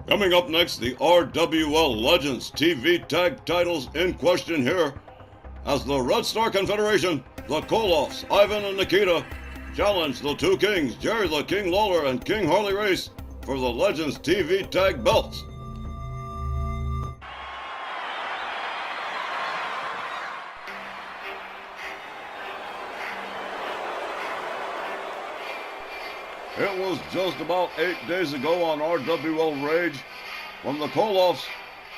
Coming up next, the RWL Legends TV tag titles in question here as the Red Star Confederation, the Koloffs, Ivan and Nikita, challenge the two kings, Jerry the King Lawler and King Harley Race, for the Legends TV tag belts. It was just about 8 days ago on RWL Rage when the Koloffs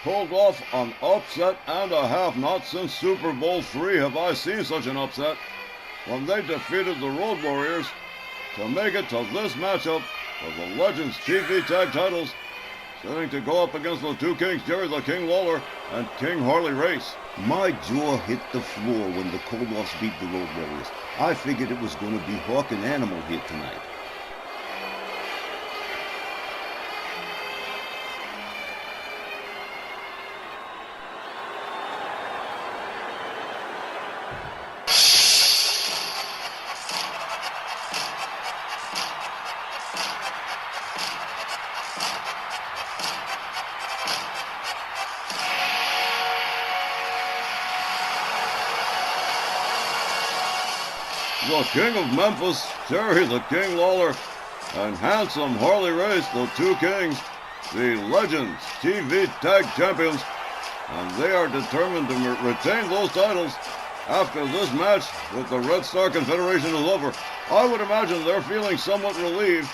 pulled off an upset and a half. Not since Super Bowl III have I seen such an upset, when they defeated the Road Warriors to make it to this matchup for the Legends TV tag titles, setting to go up against the two kings, Jerry the King Lawler and King Harley Race. My jaw hit the floor when the Koloffs beat the Road Warriors. I figured it was going to be Hawk and Animal here tonight. The King of Memphis, Jerry the King Lawler, and handsome Harley Race, the two kings, the Legends TV Tag Champions, and they are determined to retain those titles after this match with the Red Star Confederation is over. I would imagine they're feeling somewhat relieved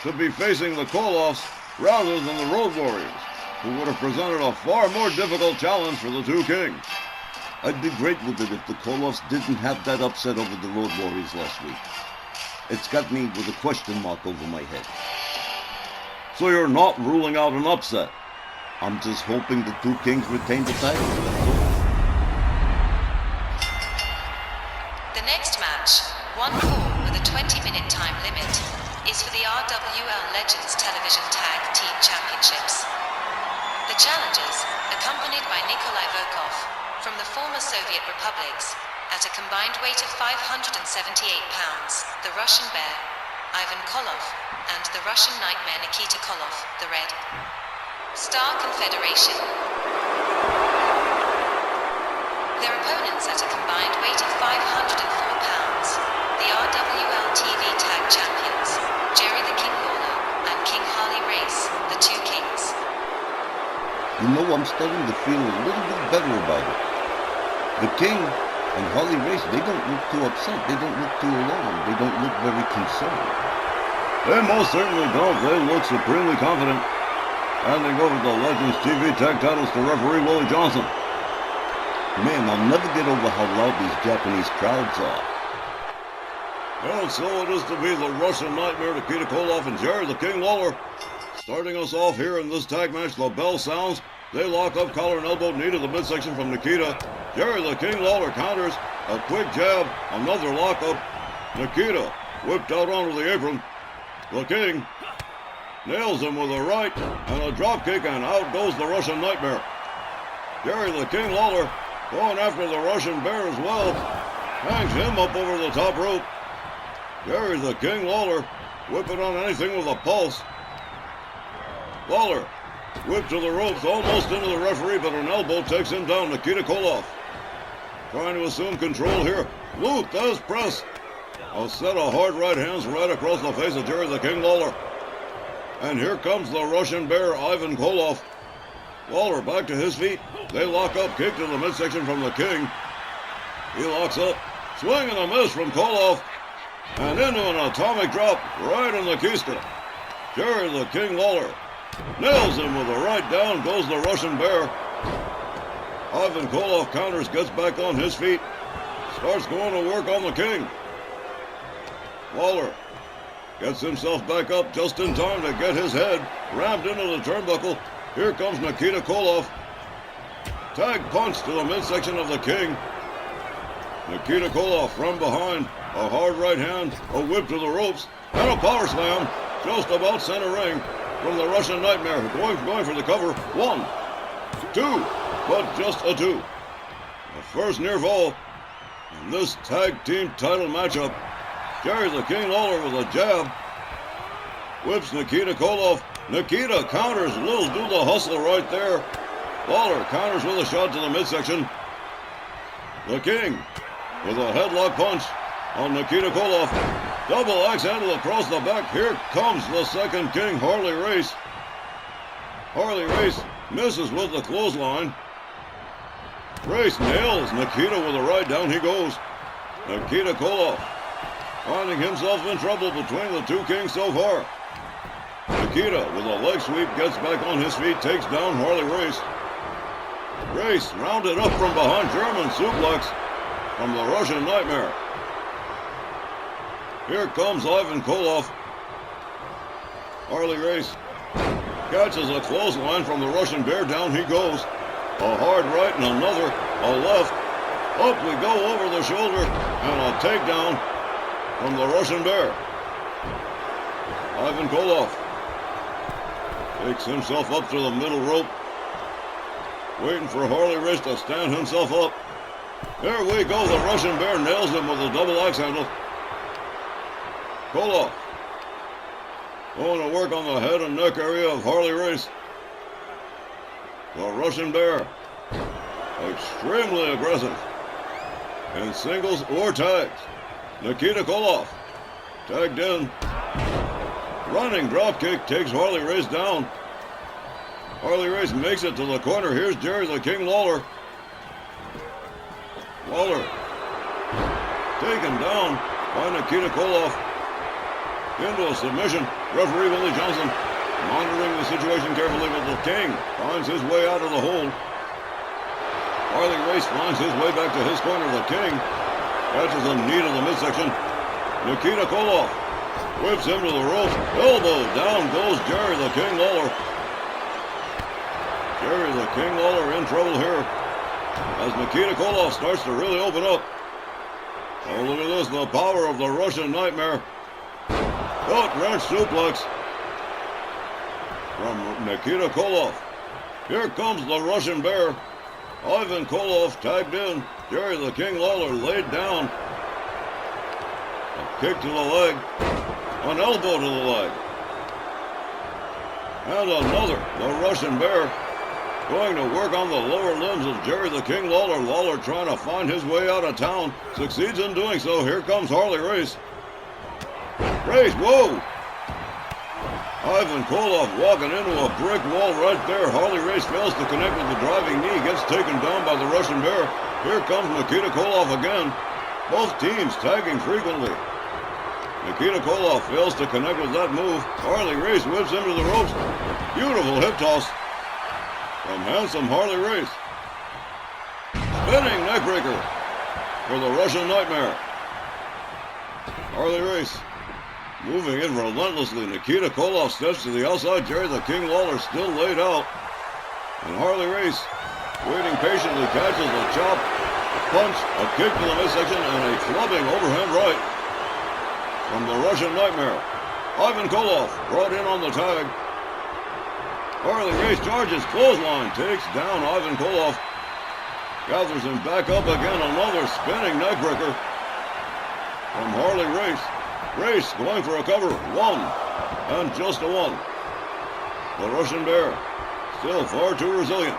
to be facing the Koloffs rather than the Road Warriors, who would have presented a far more difficult challenge for the two kings. I'd be grateful that if the Koloffs didn't have that upset over the Road Warriors last week. It's got me with a question mark over my head. So you're not ruling out an upset? I'm just hoping the two kings retain the titles, that's all. The next match, one fall with a 20-minute time limit, is for the RWL Legends Television Tag Team Championships. The challengers, accompanied by Nikolai Volkov, from the former Soviet republics, at a combined weight of 578 pounds, the Russian Bear, Ivan Koloff, and the Russian Nightmare Nikita Koloff, the Red Star Confederation. Their opponents at a combined weight of 504 pounds, the RWL TV Tag Champions, Jerry the King Lawler and King Harley Race, the two kings. You know, I'm starting to feel a little bit better about it. The King and Harley Race, they don't look too upset. They don't look too alarmed. They don't look very concerned. They most certainly don't. They look supremely confident. Handing over the Legends TV tag titles to referee Willie Johnson. Man, I'll never get over how loud these Japanese crowds are. Well, so it is to be the Russian Nightmare Nikita Koloff and Jerry the King Lawler. Starting us off here in this tag match, the bell sounds. They lock up, collar and elbow, knee to the midsection from Nikita. Jerry the King Lawler counters, a quick jab, another lockup. Nikita whipped out onto the apron. The King nails him with a right and a drop kick, and out goes the Russian Nightmare. Jerry the King Lawler going after the Russian Bear as well. Hangs him up over the top rope. Jerry the King Lawler whipping on anything with a pulse. Lawler whipped to the ropes, almost into the referee, but an elbow takes him down. Nikita Koloff trying to assume control here. Luthez press. A set of hard right hands right across the face of Jerry the King Lawler. And here comes the Russian Bear, Ivan Koloff. Lawler back to his feet. They lock up, kick to the midsection from the King. He locks up, swing and a miss from Koloff, and into an atomic drop right in the keister. Jerry the King Lawler nails him with a right. Down goes the Russian Bear. Ivan Koloff counters, gets back on his feet, starts going to work on the King. Lawler gets himself back up just in time to get his head rammed into the turnbuckle. Here comes Nikita Koloff. Tag punch to the midsection of the King. Nikita Koloff from behind. A hard right hand, a whip to the ropes, and a power slam just about center ring from the Russian Nightmare. Going for the cover. 1, 2, but just a 2. The first near fall in this tag team title matchup. Jerry the King Lawler with a jab. Whips Nikita Koloff Nikita counters. Little do the hustle right there. Lawler counters with a shot to the midsection. The King with a headlock punch on Nikita Koloff. Double axe handle across the back. Here comes the second King, Harley Race. Harley Race misses with the clothesline. Race nails Nikita with a right. Down he goes. Nikita Koloff finding himself in trouble between the two Kings so far. Nikita with a leg sweep gets back on his feet, takes down Harley Race. Race rounded up from behind, German suplex from the Russian Nightmare. Here comes Ivan Koloff. Harley Race catches a clothesline from the Russian Bear. Down he goes. A hard right and another, a left. Up we go over the shoulder and a takedown from the Russian Bear. Ivan Koloff takes himself up to the middle rope, waiting for Harley Race to stand himself up. There we go. The Russian Bear nails him with a double axe handle. Koloff going to work on the head and neck area of Harley Race. The Russian Bear, extremely aggressive in singles or tags. Nikita Koloff tagged in. Running dropkick takes Harley Race down. Harley Race makes it to the corner. Here's Jerry the King Lawler. Lawler taken down by Nikita Koloff into a submission. Referee Willie Johnson monitoring the situation carefully, but the King finds his way out of the hold. Harley Race finds his way back to his corner. The King catches a knee to the midsection. Nikita Koloff whips him to the ropes. Elbow down goes Jerry the King Lawler. Jerry the King Lawler in trouble here as Nikita Koloff starts to really open up. Oh, look at this, the power of the Russian Nightmare. Gut wrench suplex from Nikita Koloff. Here comes the Russian Bear. Ivan Koloff tagged in. Jerry the King Lawler laid down. A kick to the leg. An elbow to the leg. And another. The Russian Bear going to work on the lower limbs of Jerry the King Lawler. Lawler trying to find his way out of town. Succeeds in doing so. Here comes Harley Race. Race, whoa! Ivan Koloff walking into a brick wall right there. Harley Race fails to connect with the driving knee. Gets taken down by the Russian Bear. Here comes Nikita Koloff again. Both teams tagging frequently. Nikita Koloff fails to connect with that move. Harley Race whips him to the ropes. Beautiful hip toss from handsome Harley Race. Spinning neckbreaker for the Russian Nightmare. Harley Race moving in relentlessly. Nikita Koloff steps to the outside. Jerry the King Lawler still laid out. And Harley Race waiting patiently, catches a chop, a punch, a kick to the midsection, and a clubbing overhand right from the Russian Nightmare. Ivan Koloff brought in on the tag. Harley Race charges, clothesline, takes down Ivan Koloff. Gathers him back up again, another spinning neckbreaker from Harley Race. Race going for a cover, one, and just a one. The Russian Bear, still far too resilient.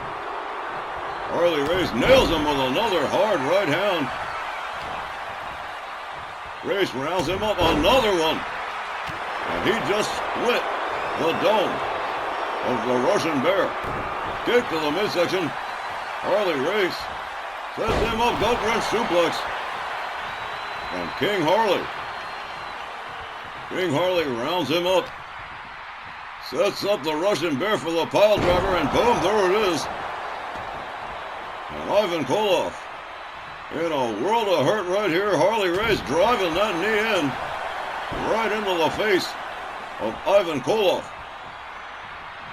Harley Race nails him with another hard right hand. Race rounds him up, another one. And he just split the dome of the Russian Bear. Kick to the midsection. Harley Race sets him up, gut wrench suplex from King Harley. King Harley rounds him up, sets up the Russian Bear for the pile driver, and boom, there it is. And Ivan Koloff in a world of hurt right here. Harley Race driving that knee in right into the face of Ivan Koloff.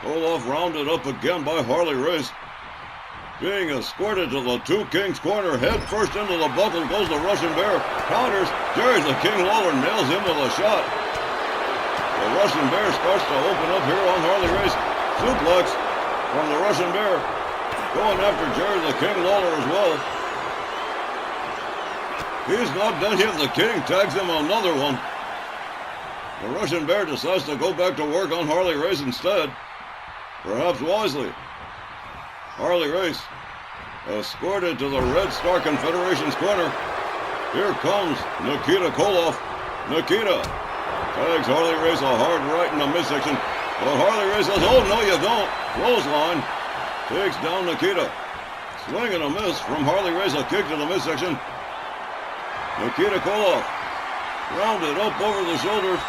Koloff rounded up again by Harley Race. Being escorted to the two Kings corner, head first into the buckle goes the Russian Bear. Counters, Jerry the King Lawler nails him with a shot. The Russian Bear starts to open up here on Harley Race. Suplex from the Russian Bear. Going after Jerry the King Lawler as well. He's not done yet. The King tags him another one. The Russian Bear decides to go back to work on Harley Race instead. Perhaps wisely. Harley Race escorted to the Red Star Confederation's corner. Here comes Nikita Koloff. Nikita tags Harley Race a hard right in the midsection. But Harley Race says, oh, no, you don't. Clothesline. Takes down Nikita. Swing and a miss from Harley Race. A kick to the midsection. Nikita Koloff rounded up over the shoulders.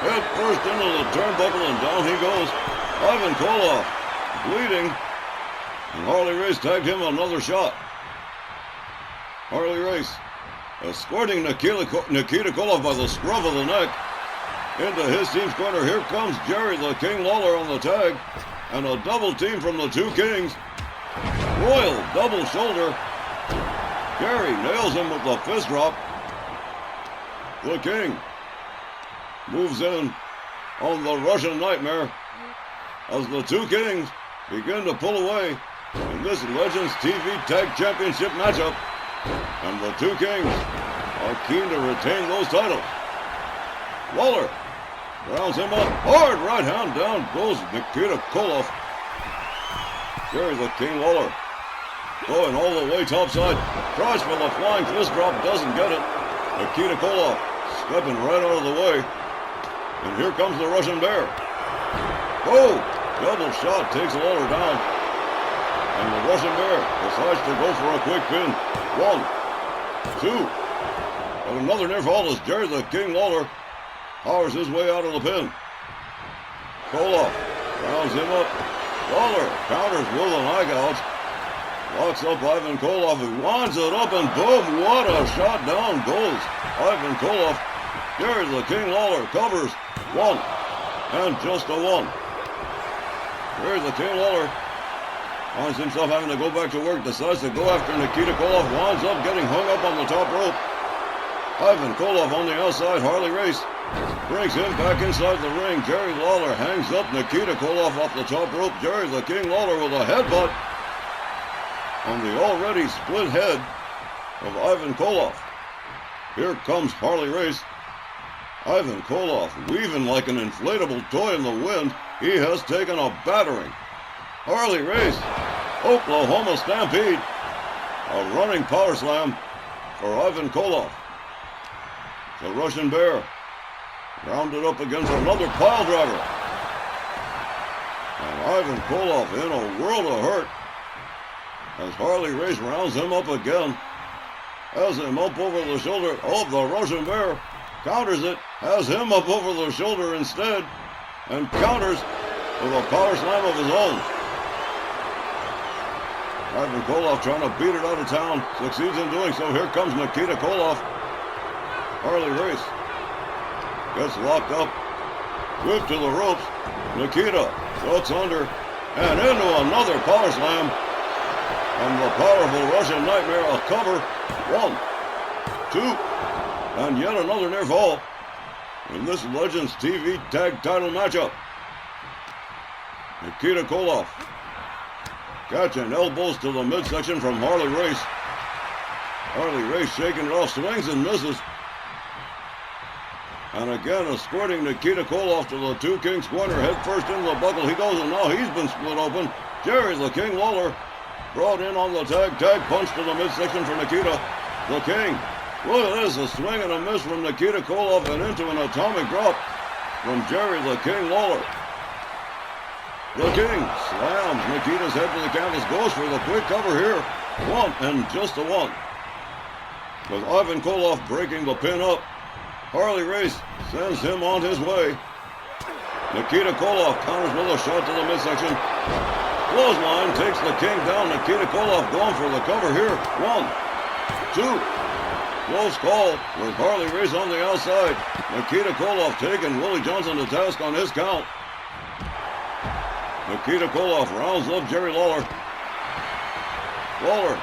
Head first into the turnbuckle and down he goes. Ivan Koloff bleeding. And Harley Race tagged him another shot. Harley Race escorting Nikita Koloff by the scruff of the neck into his team's corner. Here comes Jerry the King Lawler on the tag. And a double team from the two Kings. Royal double shoulder. Jerry nails him with the fist drop. The King moves in on the Russian Nightmare as the two Kings begin to pull away in this Legends TV Tag Championship matchup. And the two Kings are keen to retain those titles. Lawler rounds him up. Hard right hand down goes Nikita Koloff. Jerry the King Lawler going all the way topside. Tries for the flying fist drop. Doesn't get it. Nikita Koloff stepping right out of the way. And here comes the Russian Bear. Oh! Double shot takes Lawler down. And the Russian Bear decides to go for a quick pin. 1, 2. And another near fall as Jerry the King Lawler powers his way out of the pin. Koloff rounds him up. Lawler counters with an eye gouge. Locks up Ivan Koloff. He winds it up and boom, what a shot. Down goes Ivan Koloff. Jerry the King Lawler covers 1 and just a 1. Jerry the King Lawler finds himself having to go back to work, decides to go after Nikita Koloff, winds up getting hung up on the top rope. Ivan Koloff on the outside. Harley Race brings him back inside the ring. Jerry Lawler hangs up Nikita Koloff off the top rope. Jerry the King Lawler with a headbutt on the already split head of Ivan Koloff. Here comes Harley Race. Ivan Koloff weaving like an inflatable toy in the wind. He has taken a battering. Harley Race, Oklahoma Stampede. A running power slam for Ivan Koloff. The Russian Bear rounded up against another pile driver. And Ivan Koloff in a world of hurt as Harley Race rounds him up again. Has him up over the shoulder. Oh, the Russian Bear counters it. Has him up over the shoulder instead. And counters with a power slam of his own. Ivan Koloff trying to beat it out of town. Succeeds in doing so. Here comes Nikita Koloff. Harley Race gets locked up. Whipped to the ropes. Nikita ducks under. And into another power slam. And the powerful Russian Nightmare a cover. 1, 2. And yet another near fall in this Legends TV Tag Title matchup. Nikita Koloff catching elbows to the midsection from Harley Race. Harley Race shaking it off, swings and misses. And again escorting Nikita Koloff to the two Kings corner, head first into the buckle. He goes, and now he's been split open. Jerry the King Lawler brought in on the tag punch to the midsection for Nikita. The King. Look at this, a swing and a miss from Nikita Koloff and into an atomic drop from Jerry the King Lawler. The King slams Nikita's head to the canvas, goes for the quick cover here. 1 and just a 1. With Ivan Koloff breaking the pin up, Harley Race sends him on his way. Nikita Koloff counters with a shot to the midsection. Clothesline takes the King down. Nikita Koloff going for the cover here. 1, 2. Close call with Harley Race on the outside. Nikita Koloff taking Willie Johnson to task on his count. Nikita Koloff rounds up Jerry Lawler. Lawler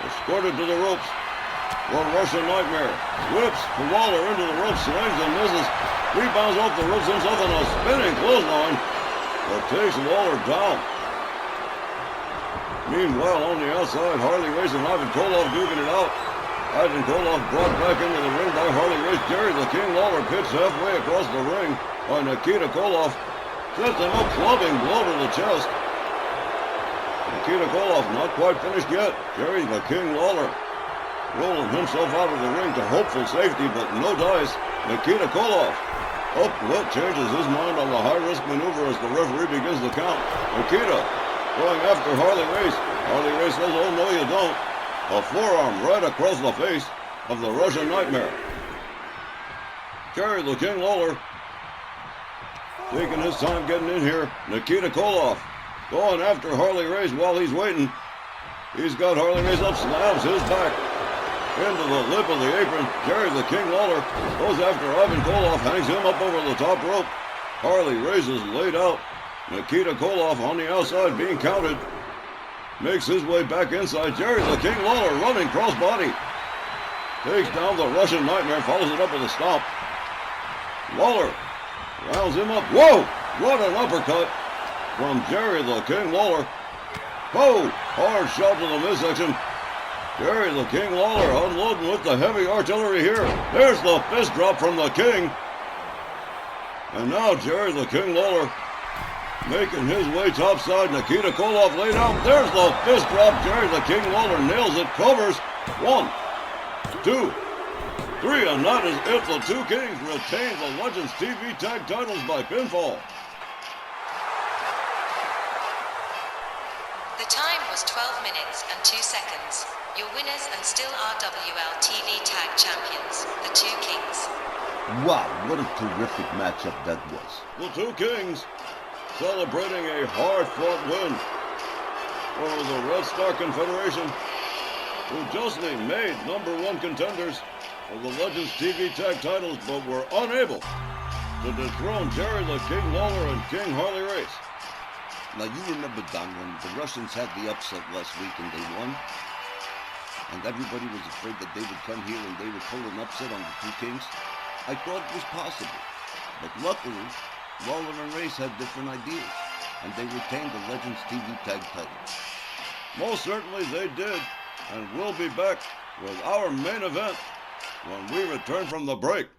escorted to the ropes. The Russian Nightmare whips Lawler into the ropes, swings and misses. Rebounds off the ropes himself on a spinning clothesline that takes Lawler down. Meanwhile, on the outside, Harley Race and Ivan Koloff duking it out. Ivan Koloff brought back into the ring by Harley Race. Jerry the King Lawler pitched halfway across the ring by Nikita Koloff. Sets him up, clubbing blow to the chest. Nikita Koloff not quite finished yet. Jerry the King Lawler rolling himself out of the ring to hopeful safety, but no dice. Nikita Koloff changes his mind on the high-risk maneuver as the referee begins the count. Nikita going after Harley Race. Harley Race says, oh no you don't. A forearm right across the face of the Russian Nightmare. Jerry the King Lawler taking his time getting in here. Nikita Koloff going after Harley Race while he's waiting. He's got Harley Race up, slams his back into the lip of the apron. Jerry the King Lawler goes after Ivan Koloff, hangs him up over the top rope. Harley Race is laid out. Nikita Koloff on the outside being counted. Makes his way back inside. Jerry the King Lawler running crossbody. Takes down the Russian Nightmare, follows it up with a stomp. Lawler rounds him up. Whoa! What an uppercut from Jerry the King Lawler. Whoa! Hard shot to the midsection. Jerry the King Lawler unloading with the heavy artillery here. There's the fist drop from the King. And now Jerry the King Lawler making his way topside. Nikita Koloff laid out. There's the fist drop. Jerry the King Lawler nails it. Covers. 1, 2, 3. And that is it. The two Kings retain the Legends TV Tag Titles by pinfall. The time was 12 minutes and 2 seconds. Your winners and still RWL TV Tag Champions, the two Kings. Wow, what a terrific matchup that was. The two Kings celebrating a hard-fought win over the Red Star Confederation, who justly made #1 contenders for the Legends TV Tag Titles, but were unable to dethrone Jerry the King Lawler and King Harley Race. Now you remember, Don, when the Russians had the upset last week and they won? And everybody was afraid that they would come here and they would pull an upset on the two Kings? I thought it was possible. But luckily, Lawler and Race had different ideas, and they retained the Legends TV Tag Titles. Most certainly they did, and we'll be back with our main event when we return from the break.